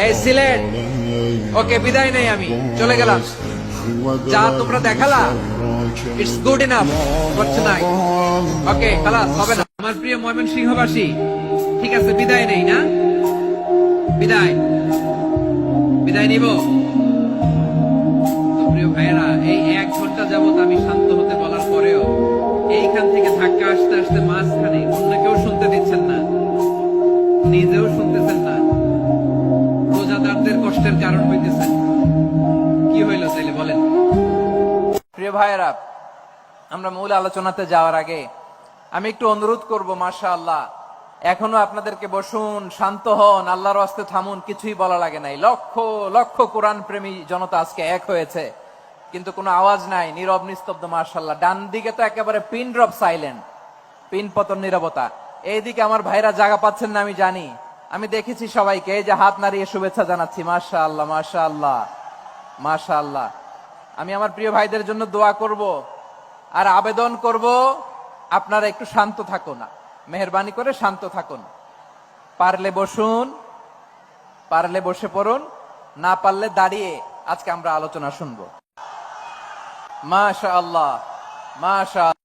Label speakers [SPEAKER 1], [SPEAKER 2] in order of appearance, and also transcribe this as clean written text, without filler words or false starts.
[SPEAKER 1] এই সিলেট, ওকে বিদায় নেই, আমি চলে গেলাম। যা তোমরা দেখালা, it's good enough for tonight. Okay খালাস, হবে না। আমার প্রিয় ময়মনসিংহবাসী, ঠিক আছে বিদায় নেই না? বিদায় বিদায় নিব। তো প্রিয় ভাইয়েরা, এই 1 ঘন্টা যাবত আমি শান্ত হতে বলার পরেও এইখান থেকে ধাক্কা আসতে আসতে মাঝখানে অন্যকেও শুনতে দিচ্ছেন না, নিজেও শুনতেছেন না, রোজাদারদের কষ্টের কারণ হইতেছেন। কি হইল তাইলে বলেন? প্রিয় ভাইয়েরা, আমরা মূল আলোচনাতে যাওয়ার আগে আমি একটু অনুরোধ করব, মাশাআল্লাহ এখনো আপনাদেরকে বসুন, শান্ত হন, আল্লাহর ওয়াস্তে থামুন, কিছুই বলা লাগে নাই। লক্ষ লক্ষ কোরআন প্রেমী জনতা আজকে এক হয়েছে, কিন্তু কোনো আওয়াজ নাই, নীরব নিস্তব্ধ। মাশাআল্লাহ, ডান দিকে তো একেবারে পিন ড্রপ সাইলেন্ট, পিন পতন নীরবতা। এইদিকে আমার ভাইরা জায়গা পাচ্ছেন না, আমি জানি। আমি দেখেছি সবাইকে, এই যে হাত নাড়িয়ে শুভেচ্ছা জানাচ্ছি। মাশাআল্লাহ মাশাআল্লাহ মাশাআল্লাহ। আমি আমার প্রিয় ভাইদের জন্য দোয়া করব আর আবেদন করব, আপনারা একটু শান্ত থাকুন, মেহেরবানি করে শান্ত থাকুন। পারলে বসুন, পারলে বসে পড়ুন, না পারলে দাঁড়িয়ে আজকে আমরা আলোচনা শুনবো। মাশাআল্লাহ মাশাআল্লাহ।